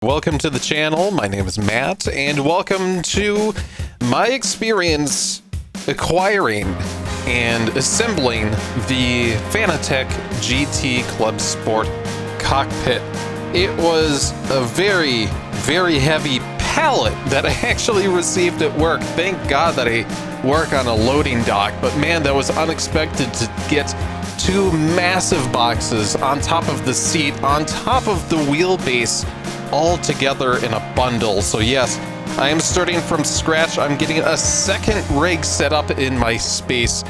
Welcome to the channel. My name is Matt, and welcome to my experience acquiring and assembling the Fanatec GT ClubSport Cockpit. It was a very, very heavy pallet that I actually received at work. Thank God that I work on a loading dock, but man, that was unexpected to get two massive boxes on top of the seat, on top of the wheelbase, all together in a bundle. So yes, I am starting from scratch. I'm getting a second rig set up in my space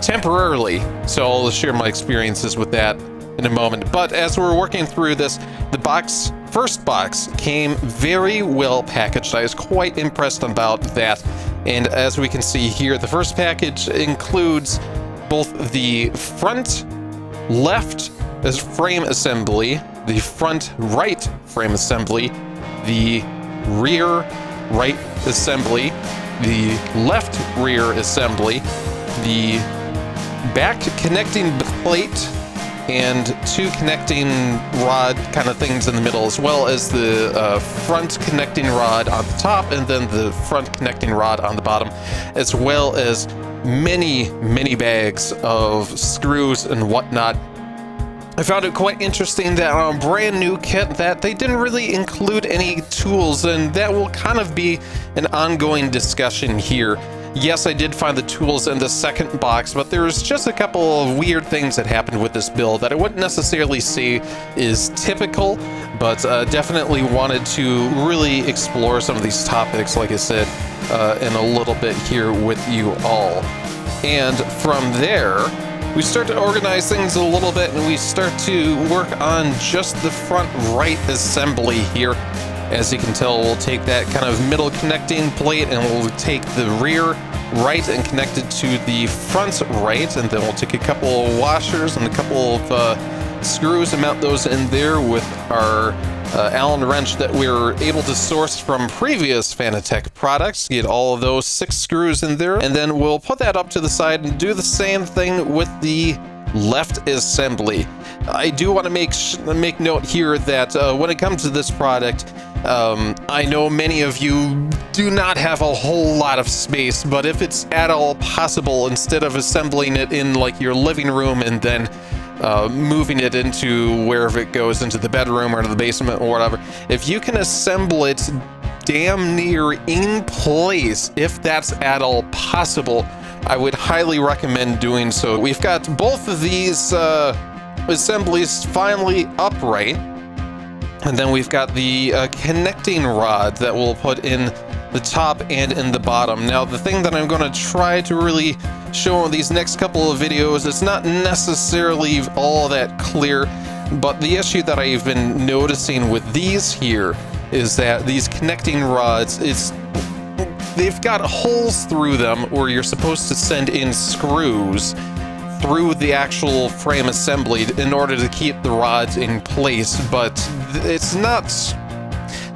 temporarily, so I'll share my experiences with that in a moment. But as we're working through this, the first box came very well packaged. I was quite impressed about that. And as we can see here, the first package includes both the front left frame assembly, the front right frame assembly, the rear right assembly, the left rear assembly, the back connecting plate, and two connecting rod kind of things in the middle, as well as the front connecting rod on the top, and then the front connecting rod on the bottom, as well as many bags of screws and whatnot. I found it quite interesting that on a brand new kit that they didn't really include any tools, and that will kind of be an ongoing discussion here. Yes, I did find the tools in the second box, but there's just a couple of weird things that happened with this build that I wouldn't necessarily say is typical, but definitely wanted to really explore some of these topics, like I said, in a little bit here with you all. And from there, we start to organize things a little bit, and we start to work on just the front right assembly here. As you can tell, we'll take that kind of middle connecting plate, and we'll take the rear right and connect it to the front right, and then we'll take a couple of washers and a couple of screws and mount those in there with our Allen wrench that we were able to source from previous Fanatec products. Get all of those 6 screws in there, and then we'll put that up to the side and do the same thing with the left assembly. I do want to make note here that when it comes to this product, I know many of you do not have a whole lot of space, but if it's at all possible, instead of assembling it in like your living room and then moving it into wherever it goes, into the bedroom or into the basement or whatever, if you can assemble it damn near in place, if that's at all possible, I would highly recommend doing so. We've got both of these assemblies finally upright, and then we've got the connecting rod that we'll put in the top and in the bottom. Now, the thing that I'm going to try to really show in these next couple of videos, it's not necessarily all that clear, but the issue that I've been noticing with these here is that these connecting rods, they've got holes through them where you're supposed to send in screws through the actual frame assembly in order to keep the rods in place, but it's not.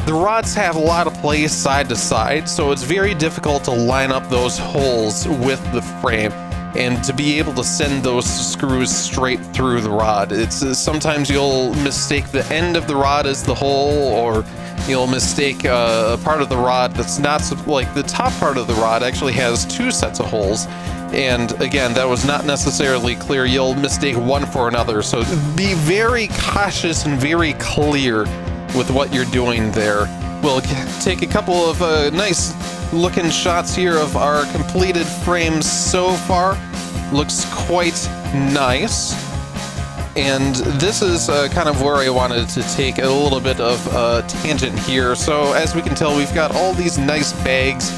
The rods have a lot of play side to side, so it's very difficult to line up those holes with the frame and to be able to send those screws straight through the rod. It's sometimes you'll mistake the end of the rod as the hole, or you'll mistake a part of the rod that's not, like the top part of the rod actually has 2 sets of holes. And again, that was not necessarily clear. You'll mistake one for another. So be very cautious and very clear with what you're doing there. We'll take a couple of nice looking shots here of our completed frames so far. Looks quite nice. And this is kind of where I wanted to take a little bit of a tangent here. So as we can tell, we've got all these nice bags.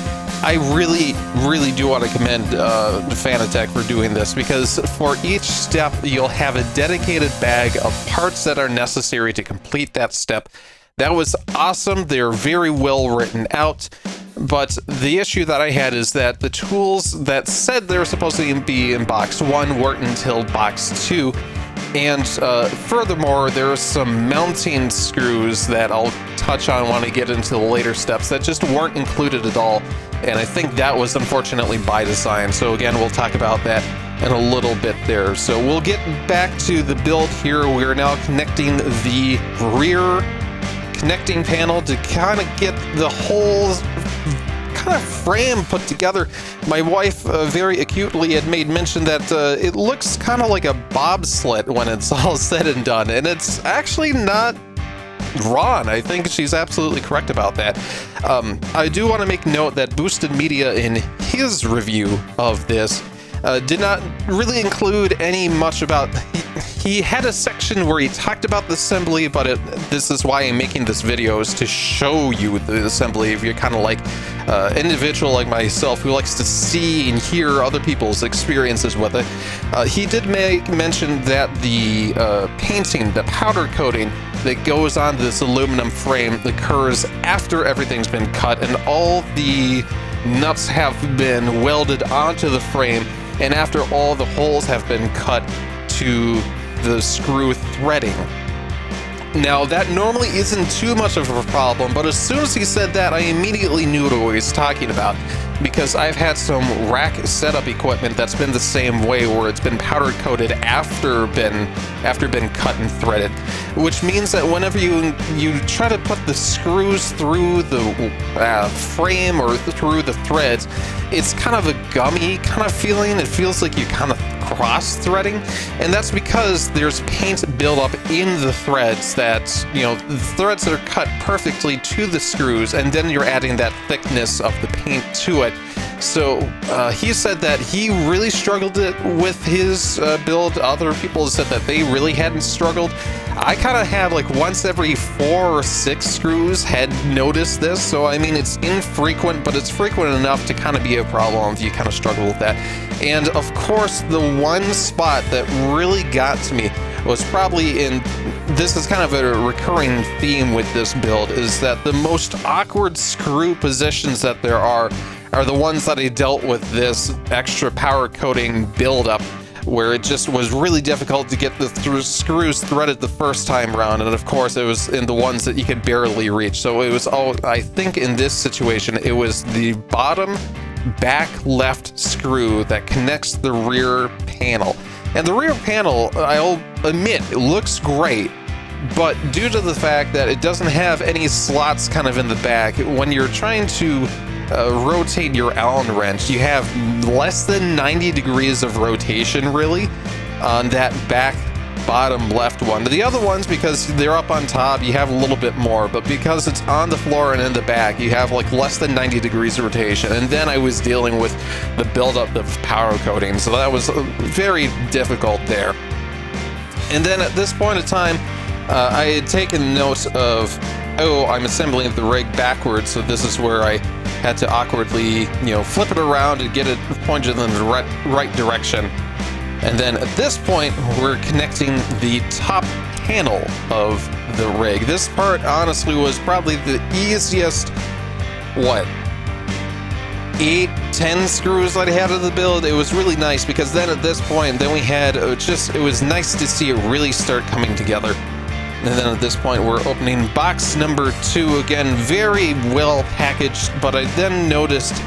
I really do want to commend Fanatec for doing this, because for each step you'll have a dedicated bag of parts that are necessary to complete that step. That was awesome. They're very well written out, but the issue that I had is that the tools that said they were supposed to be in box 1 weren't until box 2. And furthermore, there are some mounting screws that I'll touch on when I get into the later steps that just weren't included at all. And I think that was unfortunately by design. So again, we'll talk about that in a little bit there. So we'll get back to the build here. We're now connecting the rear connecting panel to kind of get the whole kind of frame put together. My wife very acutely had made mention that it looks kind of like a bobsled when it's all said and done, and it's actually not wrong. I think she's absolutely correct about that. I do want to make note that Boosted Media in his review of this did not really include any much about... He had a section where he talked about the assembly, but this is why I'm making this video, is to show you the assembly if you're kind of like individual like myself who likes to see and hear other people's experiences with it. He did make mention that the painting, the powder coating that goes on this aluminum frame occurs after everything's been cut and all the nuts have been welded onto the frame, and after all the holes have been cut to the screw threading. Now, that normally isn't too much of a problem, but as soon as he said that, I immediately knew what he was talking about, because I've had some rack setup equipment that's been the same way, where it's been powder coated after been cut and threaded, which means that whenever you try to put the screws through the frame or through the threads, it's kind of a gummy kind of feeling. It feels like you kind of cross-threading, and that's because there's paint buildup in the threads that, the threads that are cut perfectly to the screws, and then you're adding that thickness of the paint to it. So he said that he really struggled with his build. Other people said that they really hadn't struggled. I kind of had like once every 4 or 6 screws had noticed this, so I mean it's infrequent, but it's frequent enough to kind of be a problem if you kind of struggle with that. And of course, the one spot that really got to me was probably this is kind of a recurring theme with this build, is that the most awkward screw positions that there are the ones that I dealt with this extra power coating buildup, where it just was really difficult to get the screws threaded the first time around, and of course it was in the ones that you could barely reach. So it was I think in this situation, it was the bottom back left screw that connects the rear panel. And the rear panel, I'll admit, it looks great, but due to the fact that it doesn't have any slots kind of in the back, when you're trying to rotate your Allen wrench, you have less than 90 degrees of rotation really on that back bottom left one. The other ones, because they're up on top, you have a little bit more, but because it's on the floor and in the back, you have like less than 90 degrees of rotation. And then I was dealing with the buildup of power coating, so that was very difficult there. And then at this point in time, I had taken note of, I'm assembling the rig backwards, so this is where I had to awkwardly, flip it around and get it pointed in the right direction. And then at this point, we're connecting the top panel of the rig. This part, honestly, was probably the easiest, 8-10 screws that I had of the build. It was really nice, because then at this point, then we had it was nice to see it really start coming together. And then at this point, we're opening box number 2. Again, very well packaged, but I then noticed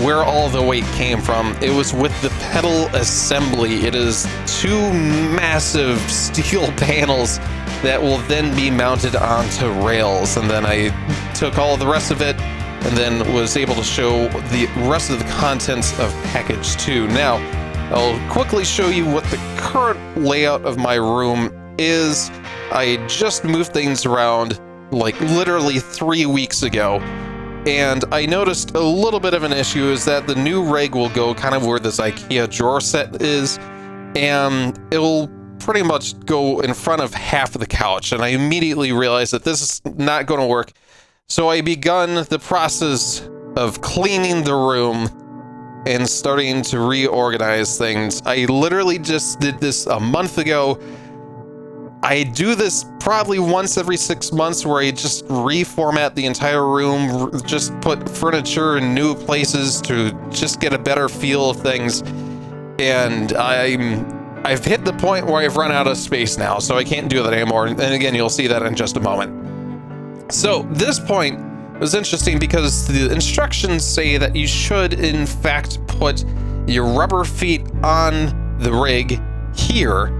where all the weight came from. It was with the pedal assembly. It is 2 massive steel panels that will then be mounted onto rails. And then I took all the rest of it and then was able to show the rest of the contents of package 2. Now, I'll quickly show you what the current layout of my room is. I just moved things around like literally 3 weeks ago, and I noticed a little bit of an issue is that the new rig will go kind of where this IKEA drawer set is, and it'll pretty much go in front of half of the couch, and I immediately realized that this is not going to work. So I begun the process of cleaning the room and starting to reorganize things. I literally just did this a month ago. I do this probably once every 6 months, where I just reformat the entire room, just put furniture in new places to just get a better feel of things. And I've hit the point where I've run out of space now, so I can't do that anymore. And again, you'll see that in just a moment. So this point was interesting because the instructions say that you should, in fact, put your rubber feet on the rig here,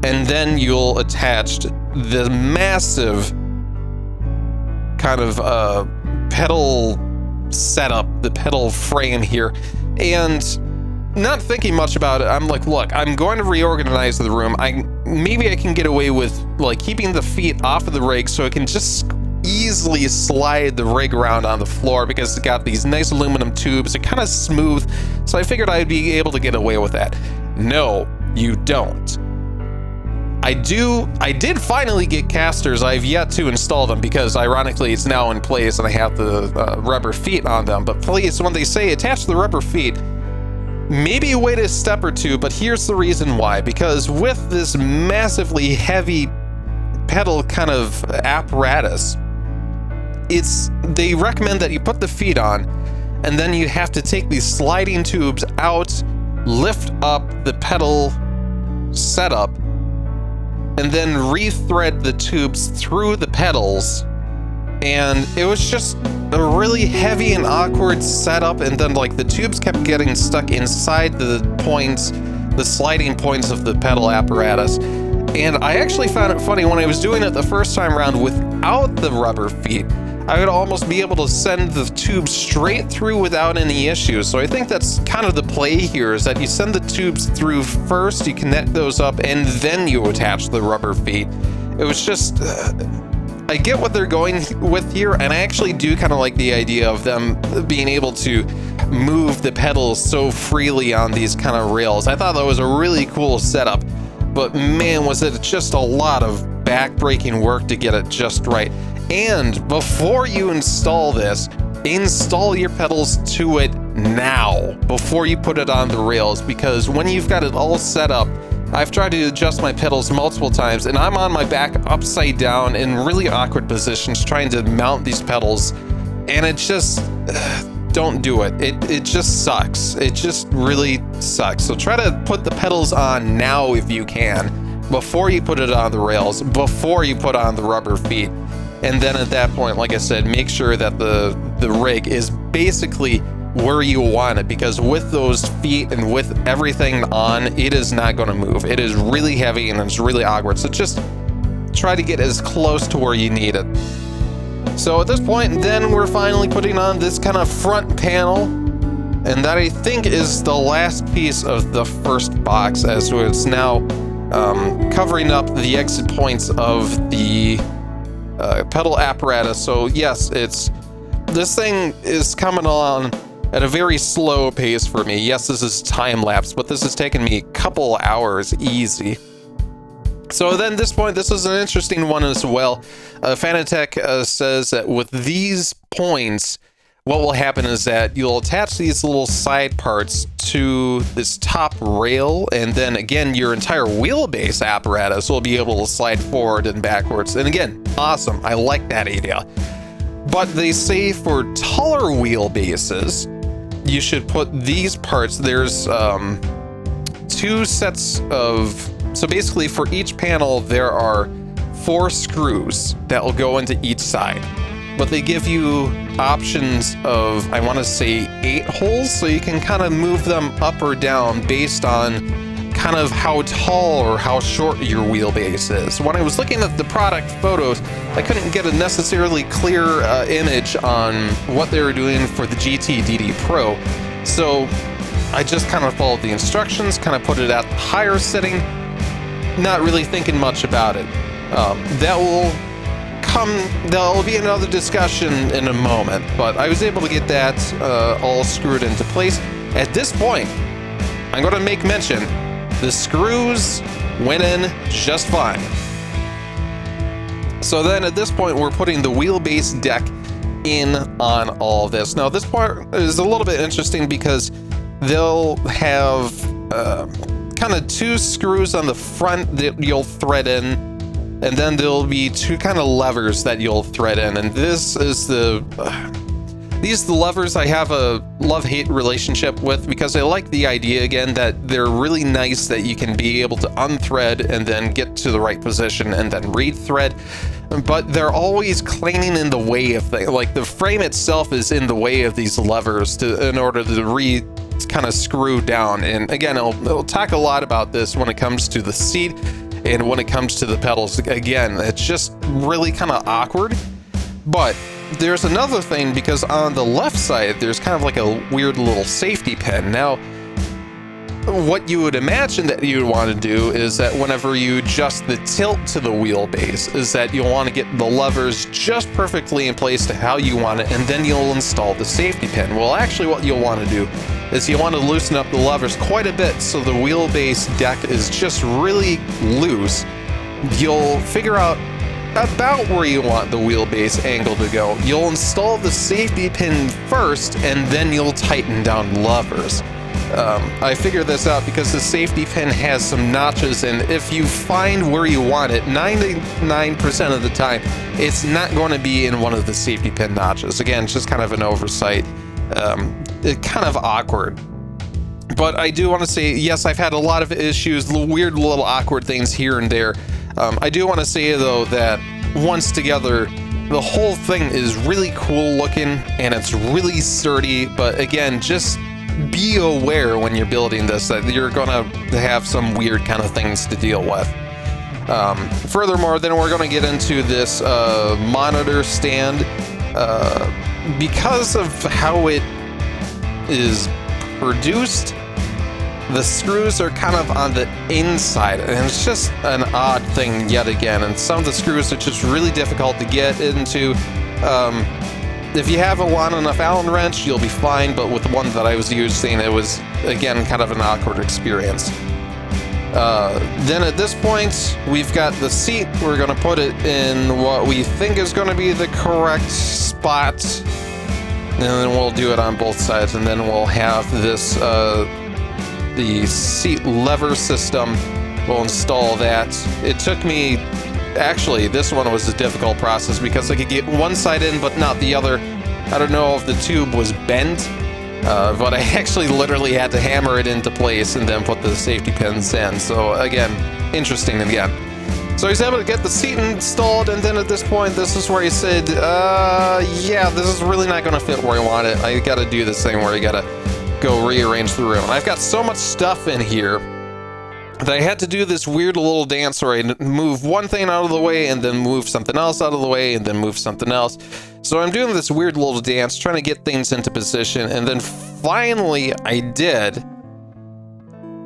and then you'll attach the massive kind of pedal setup, the pedal frame here, and not thinking much about it, I'm like, look, I'm going to reorganize the room. Maybe I can get away with like keeping the feet off of the rig so I can just easily slide the rig around on the floor because it's got these nice aluminum tubes. They're kind of smooth, so I figured I'd be able to get away with that. No, you don't. I did finally get casters. I've yet to install them because ironically it's now in place and I have the rubber feet on them. But please, when they say attach the rubber feet, maybe wait a step or two, but here's the reason why. Because with this massively heavy pedal kind of apparatus, they recommend that you put the feet on and then you have to take these sliding tubes out, lift up the pedal setup, and then rethread the tubes through the pedals. And it was just a really heavy and awkward setup, and then like the tubes kept getting stuck inside the sliding points of the pedal apparatus. And I actually found it funny when I was doing it the first time around without the rubber feet, I would almost be able to send the tubes straight through without any issues. So I think that's kind of the play here, is that you send the tubes through first, you connect those up, and then you attach the rubber feet. It was just, I get what they're going with here, and I actually do kind of like the idea of them being able to move the pedals so freely on these kind of rails. I thought that was a really cool setup, but man, was it just a lot of back-breaking work to get it just right. And before you install this, install your pedals to it now, before you put it on the rails, because when you've got it all set up, I've tried to adjust my pedals multiple times, and I'm on my back upside down in really awkward positions trying to mount these pedals, and it just, don't do it. It just sucks. It just really sucks. So try to put the pedals on now if you can, before you put it on the rails, before you put on the rubber feet. And then at that point, like I said, make sure that the rig is basically where you want it, because with those feet and with everything on, it is not going to move. It is really heavy and it's really awkward. So just try to get as close to where you need it. So at this point, then we're finally putting on this kind of front panel, and that I think is the last piece of the first box, as it's now covering up the exit points of the pedal apparatus. So yes, this thing is coming along at a very slow pace for me. Yes, this is time lapse, but this has taken me a couple hours easy. So then this point, this is an interesting one as well. Fanatec says that with these points, what will happen is that you'll attach these little side parts to this top rail, and then again, your entire wheelbase apparatus will be able to slide forward and backwards. And again, awesome. I like that idea. But they say for taller wheelbases, you should put these parts. There's two sets of, so basically for each panel, there are 4 screws that will go into each side. But they give you options of, I want to say 8 holes, so you can kind of move them up or down based on kind of how tall or how short your wheelbase is. When I was looking at the product photos, I couldn't get a necessarily clear image on what they were doing for the GT DD Pro. So I just kind of followed the instructions, kind of put it at the higher setting, not really thinking much about it. There'll be another discussion in a moment, but I was able to get that all screwed into place. At this point, I'm going to make mention, the screws went in just fine. So then at this point, we're putting the wheelbase deck in on all of this. Now this part is a little bit interesting because they'll have kind of 2 screws on the front that you'll thread in, and then there'll be 2 kind of levers that you'll thread in. And this is these the levers I have a love-hate relationship with, because I like the idea, again, that they're really nice, that you can be able to unthread and then get to the right position and then rethread. But they're always clanging in the way of things. Like the frame itself is in the way of these levers in order to kind of screw down. And again, it'll talk a lot about this when it comes to the seat and when it comes to the pedals. Again, it's just really kind of awkward. But there's another thing, because on the left side, there's kind of like a weird little safety pin. Now, what you would imagine that you would want to do is that whenever you adjust the tilt to the wheelbase, is that you'll want to get the levers just perfectly in place to how you want it, and then you'll install the safety pin. Well, actually what you'll want to do is you want to loosen up the levers quite a bit so the wheelbase deck is just really loose. You'll figure out about where you want the wheelbase angle to go. You'll install the safety pin first, and then you'll tighten down levers. I figured this out because the safety pin has some notches, and if you find where you want it, 99% of the time, it's not going to be in one of the safety pin notches. Again, it's just kind of an oversight. It's kind of awkward. But I do want to say, yes, I've had a lot of issues, weird little awkward things here and there. I do want to say, though, that once together, the whole thing is really cool looking, and it's really sturdy, but again, just be aware when you're building this that you're gonna have some weird kind of things to deal with. Furthermore, then we're going to get into this monitor stand. Because of how it is produced, the screws are kind of on the inside, and it's just an odd thing yet again. And some of the screws are just really difficult to get into. If you have a long enough Allen wrench, you'll be fine, but with the one that I was using, it was, again, kind of an awkward experience. Then at this point, we've got the seat. We're going to put it in what we think is going to be the correct spot, and then we'll do it on both sides, and then we'll have this, the seat lever system. We'll install that. It took me... Actually, this one was a difficult process because I could get one side in but not the other. I don't know if the tube was bent, but I actually literally had to hammer it into place and then put the safety pins in. So again, interesting again. So he's able to get the seat installed, and then at this point, this is where he said, yeah, this is really not going to fit where I want it. I got to do this thing where you got to go rearrange the room. I've got so much stuff in here that I had to do this weird little dance where I move one thing out of the way and then move something else out of the way and then move something else. So I'm doing this weird little dance, trying to get things into position, and then finally I did.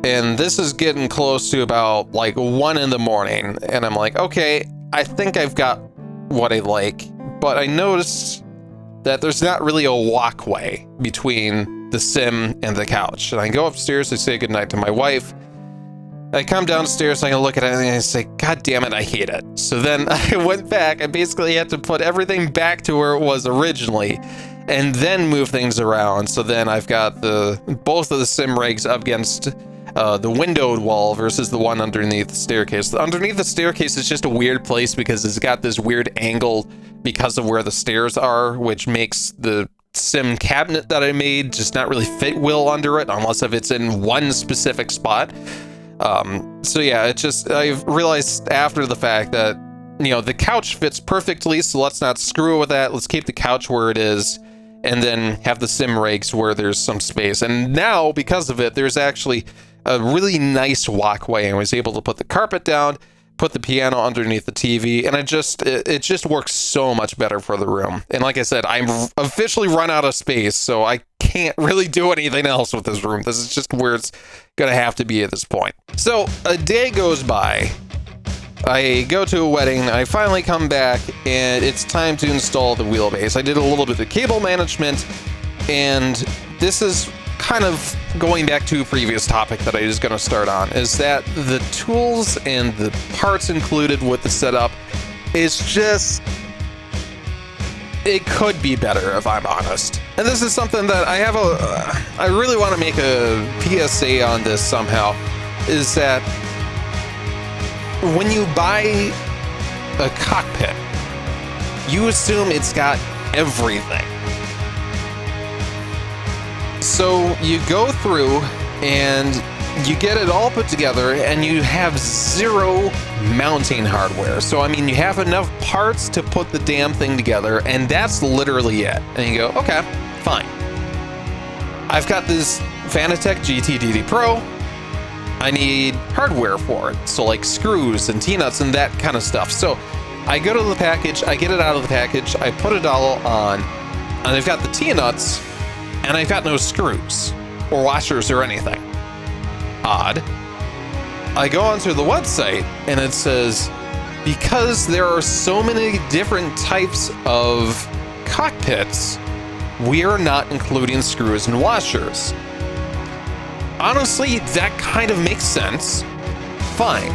And this is getting close to about like 1 in the morning, and I'm like, okay, I think I've got what I like, but I noticed that there's not really a walkway between the sim and the couch. And I go upstairs, I say goodnight to my wife. I come downstairs, I look at it, and I say, God damn it, I hate it. So then I went back. I basically had to put everything back to where it was originally, and then move things around. So then I've got both of the sim rigs up against the windowed wall versus the one underneath the staircase. The underneath the staircase is just a weird place because it's got this weird angle because of where the stairs are, which makes the sim cabinet that I made just not really fit well under it unless if it's in one specific spot. So yeah, I've realized after the fact that, you know, the couch fits perfectly, so let's not screw with that. Let's keep the couch where it is, and then have the sim rigs where there's some space. And now, because of it, there's actually a really nice walkway. I was able to put the carpet down, put the piano underneath the TV, and it just works so much better for the room. And like I said, I'm officially run out of space, so I can't really do anything else with this room. This is just where it's gonna have to be at this point. So a day goes by. I go to a wedding, I finally come back, and it's time to install the wheelbase. I did a little bit of cable management, and this is kind of going back to a previous topic that I was going to start on, is that the tools and the parts included with the setup is just... it could be better, if I'm honest. And this is something that I really want to make a PSA on this somehow, is that when you buy a cockpit, you assume it's got everything. So you go through and you get it all put together and you have zero mounting hardware. So, I mean, you have enough parts to put the damn thing together, and that's literally it. And you go, okay, fine. I've got this Fanatec GT Pro. I need hardware for it. So like screws and T-nuts and that kind of stuff. So I go to the package, I get it out of the package, I put it all on, and I've got the T-nuts, and I've got no screws, or washers, or anything. Odd. I go onto the website, and it says, because there are so many different types of cockpits, we are not including screws and washers. Honestly, that kind of makes sense. Fine.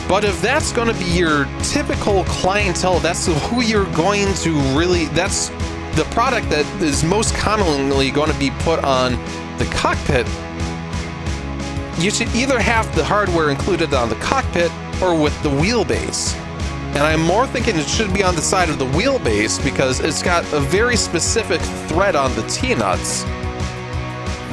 But if that's going to be your typical clientele, that's who you're going to really, that's the product that is most commonly going to be put on the cockpit, you should either have the hardware included on the cockpit or with the wheelbase. And I'm more thinking it should be on the side of the wheelbase because it's got a very specific thread on the T-nuts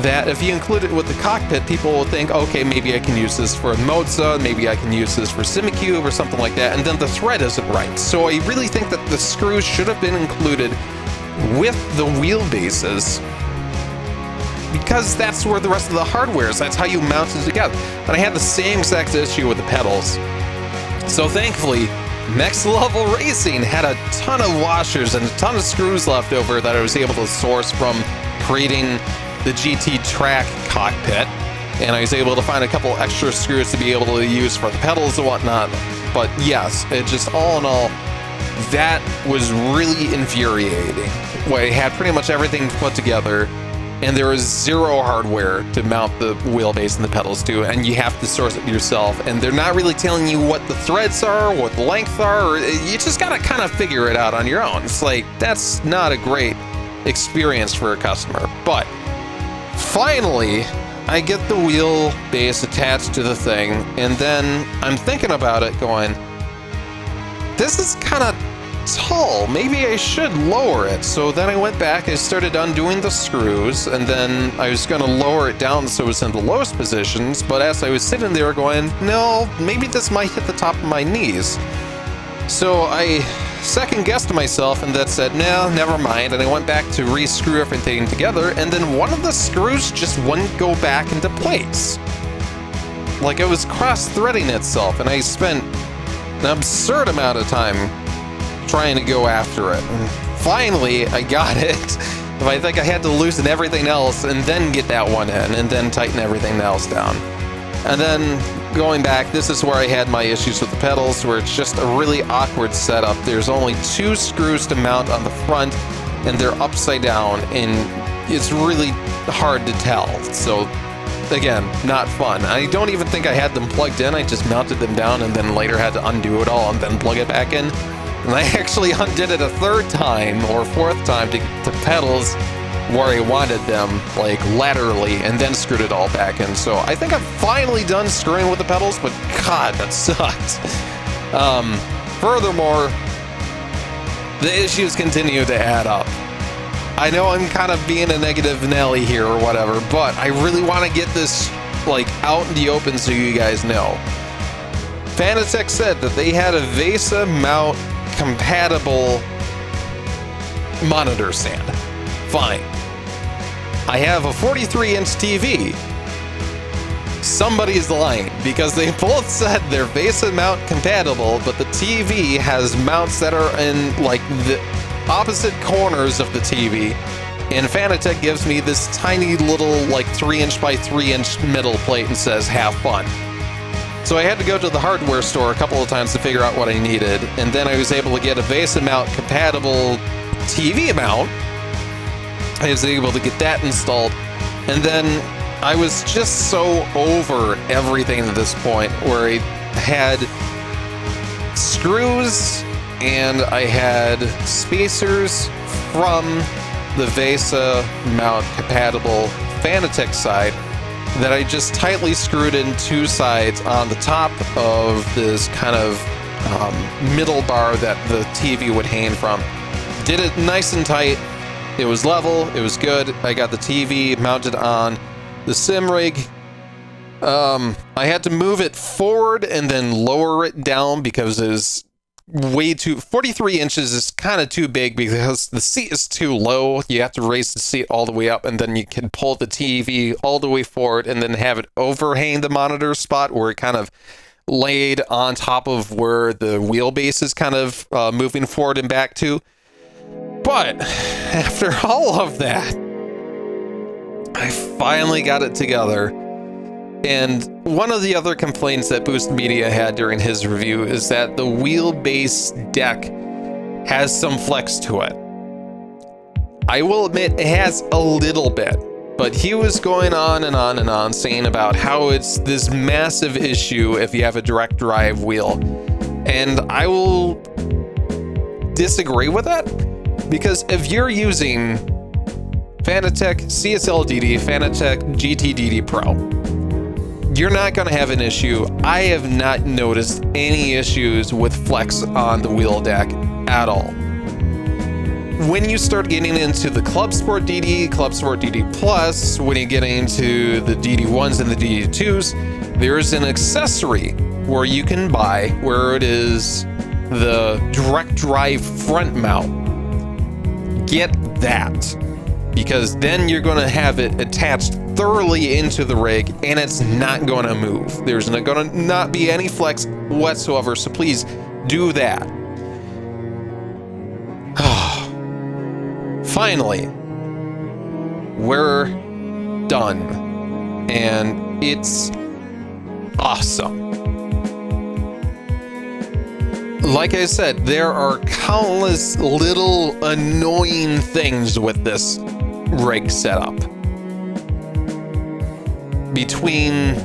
that if you include it with the cockpit, people will think, okay, maybe I can use this for a Moza, maybe I can use this for SimiCube or something like that, and then the thread isn't right. So I really think that the screws should have been included with the wheelbases because that's where the rest of the hardware is. That's how you mount it together. And I had the same exact issue with the pedals. So thankfully, Next Level Racing had a ton of washers and a ton of screws left over that I was able to source from creating the GT track cockpit, and I was able to find a couple extra screws to be able to use for the pedals and whatnot. But yes, it just all in all, that was really infuriating. Where I had pretty much everything put together, and there was zero hardware to mount the wheelbase and the pedals to, and you have to source it yourself, and they're not really telling you what the threads are, what the length are, or you just gotta kind of figure it out on your own. It's like, that's not a great experience for a customer. But finally, I get the wheelbase attached to the thing, and then I'm thinking about it going, this is kind of tall. Maybe I should lower it. So then I went back, I started undoing the screws, and then I was going to lower it down so it's in the lowest positions, but as I was sitting there going, no, maybe this might hit the top of my knees. So I second-guessed myself, and that said, no, never mind, and I went back to re-screw everything together, and then one of the screws just wouldn't go back into place. Like it was cross-threading itself, and I spent an absurd amount of time trying to go after it. And finally, I got it. I think I had to loosen everything else and then get that one in, and then tighten everything else down. And then going back, this is where I had my issues with the pedals, where it's just a really awkward setup. There's only 2 screws to mount on the front, and they're upside down, and it's really hard to tell. So again, not fun. I don't even think I had them plugged in. I just mounted them down and then later had to undo it all and then plug it back in. And I actually undid it a 3rd time or 4th time to get the pedals where I wanted them, like laterally, and then screwed it all back in. So I think I'm finally done screwing with the pedals, but God, that sucked. Furthermore, the issues continue to add up. I know I'm kind of being a negative Nelly here or whatever, but I really want to get this like out in the open so you guys know. Fanatec said that they had a VESA mount compatible monitor stand. Fine. I have a 43-inch TV. Somebody's lying, because they both said they're VESA mount compatible, but the TV has mounts that are in like the opposite corners of the TV, and Fanatec gives me this tiny little like 3-inch by 3-inch middle plate and says, have fun. So I had to go to the hardware store a couple of times to figure out what I needed, and then I was able to get a VESA mount compatible TV mount. I was able to get that installed, and then I was just so over everything at this point, where I had screws and I had spacers from the VESA mount compatible Fanatec side that I just tightly screwed in 2 sides on the top of this kind of middle bar that the TV would hang from. Did it nice and tight. It was level. It was good. I got the TV mounted on the sim rig. I had to move it forward and then lower it down because it was way too... 43 inches is kind of too big because the seat is too low. You have to raise the seat all the way up, and then you can pull the TV all the way forward and then have it overhang the monitor spot where it kind of laid on top of where the wheelbase is kind of moving forward and back to. But after all of that, I finally got it together. And one of the other complaints that Boost Media had during his review is that the wheelbase deck has some flex to it. I will admit it has a little bit, but he was going on and on and on saying about how it's this massive issue if you have a direct drive wheel. And I will disagree with that, because if you're using Fanatec CSL DD, Fanatec GT DD Pro, you're not going to have an issue. I have not noticed any issues with flex on the wheel deck at all. When you start getting into the ClubSport DD, ClubSport DD Plus, when you get into the DD1s and the DD2s, there's an accessory where you can buy where it is the direct drive front mount. Get that, because then you're going to have it attached thoroughly into the rig and it's not going to move. There's not going to not be any flex whatsoever, so please do that. Finally, we're done, and it's awesome. Like I said, there are countless little annoying things with this rig setup. Between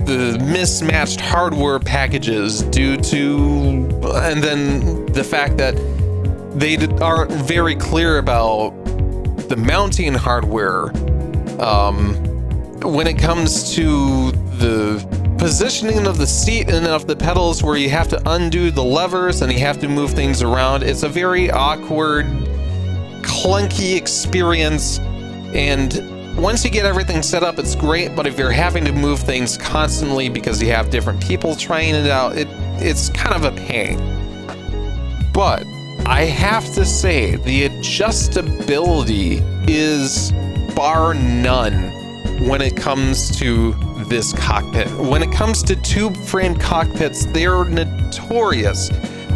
the mismatched hardware packages due to, and then the fact that they aren't very clear about the mounting hardware when it comes to the positioning of the seat and of the pedals, where you have to undo the levers and you have to move things around. It's a very awkward, clunky experience, and once you get everything set up, it's great, but if you're having to move things constantly because you have different people trying it out, it's kind of a pain. But I have to say, the adjustability is bar none when it comes to this cockpit. When it comes to tube-frame cockpits, they're notorious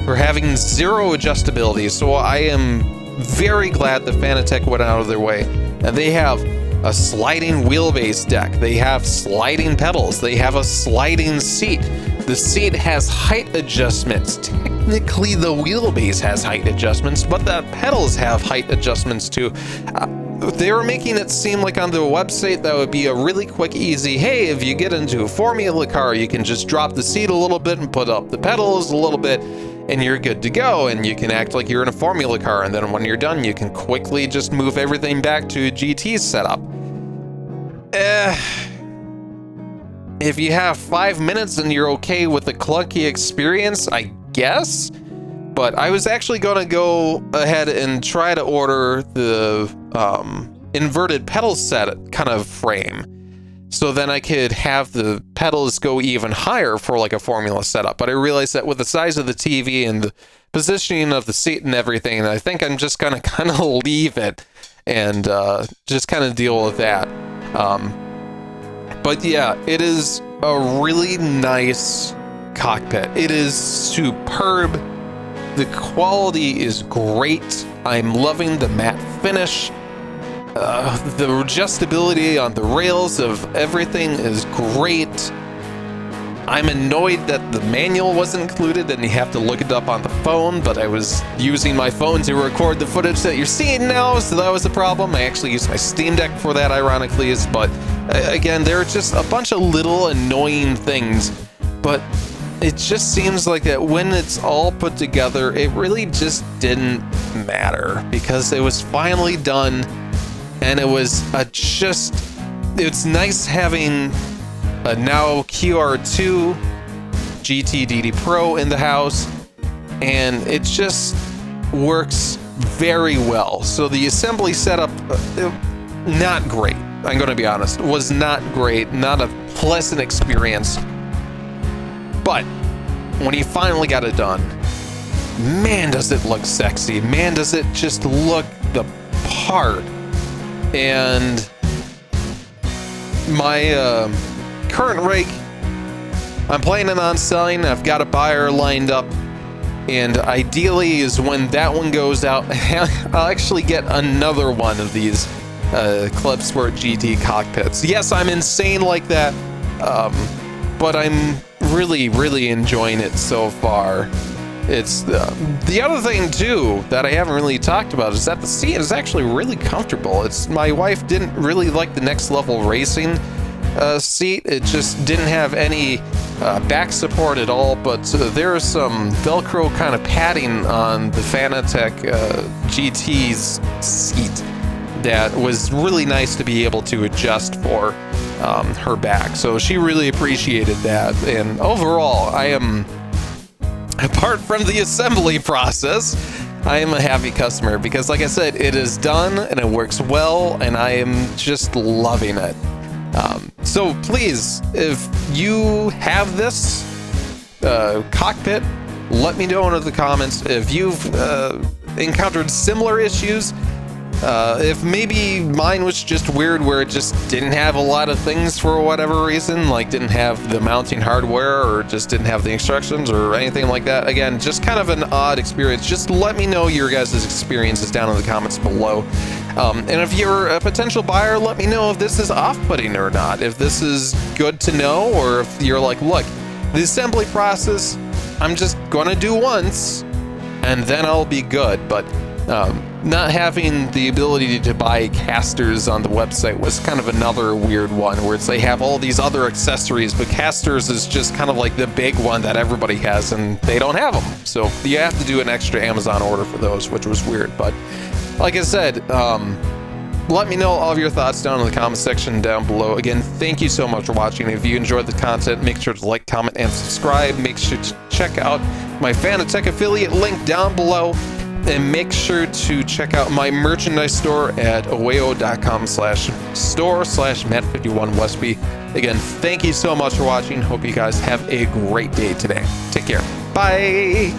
for having zero adjustability, so I am very glad that Fanatec went out of their way. And they have a sliding wheelbase deck, they have sliding pedals, they have a sliding seat. The seat has height adjustments. Technically, the wheelbase has height adjustments, but the pedals have height adjustments too. They were making it seem like on their website that would be a really quick, easy, hey, if you get into a formula car, you can just drop the seat a little bit and put up the pedals a little bit, and you're good to go, and you can act like you're in a formula car, and then when you're done, you can quickly just move everything back to a GT setup. If you have 5 minutes and you're okay with the clunky experience, I guess. But I was actually going to go ahead and try to order the inverted pedal set kind of frame, so then I could have the pedals go even higher for like a formula setup. But I realized that with the size of the TV and the positioning of the seat and everything, I think I'm just going to kind of leave it and just kind of deal with that. But yeah, it is a really nice cockpit. It is superb. The quality is great. I'm loving the matte finish. The adjustability on the rails of everything is great. I'm annoyed that the manual wasn't included and you have to look it up on the phone, but I was using my phone to record the footage that you're seeing now, so that was the problem. I actually used my Steam Deck for that, ironically, but again, there are just a bunch of little annoying things, but it just seems like that when it's all put together, it really just didn't matter, because it was finally done, and it was it's nice having a now QR2 GT DD Pro in the house, and it just works very well. So the assembly setup, not great. I'm going to be honest, was not great, not a pleasant experience. But when he finally got it done, man, does it look sexy. Man, does it just look the part. And my current rig I'm planning on selling. I've got a buyer lined up, and ideally is when that one goes out, I'll actually get another one of these ClubSport GT cockpits. Yes, I'm insane like that, but I'm really enjoying it so far. It's the other thing too that I haven't really talked about is that the seat is actually really comfortable. My wife didn't really like the next level racing seat. It just didn't have any back support at all, but there is some Velcro kind of padding on the Fanatec GT's seat that was really nice to be able to adjust for her back. So she really appreciated that. And overall, apart from the assembly process, I am a happy customer because, like I said, it is done and it works well, and I am just loving it. So please, if you have this cockpit, let me know in the comments if you've encountered similar issues. If maybe mine was just weird where it just didn't have a lot of things for whatever reason, like didn't have the mounting hardware or just didn't have the instructions or anything like that. Again, just kind of an odd experience. Just let me know your guys' experiences down in the comments below. And if you're a potential buyer, let me know if this is off-putting or not, if this is good to know, or if you're like, look, the assembly process, I'm just gonna do once and then I'll be good. But not having the ability to buy casters on the website was kind of another weird one, where they have all these other accessories, but casters is just kind of like the big one that everybody has, and they don't have them. So you have to do an extra Amazon order for those, which was weird. But like I said, let me know all of your thoughts down in the comment section down below. Again, thank you so much for watching. If you enjoyed the content, make sure to like, comment, and subscribe. Make sure to check out my Fanatec affiliate link down below. And make sure to check out my merchandise store at aweo.com/store/Matt51 Westby. Again, thank you so much for watching. Hope you guys have a great day today. Take care. Bye.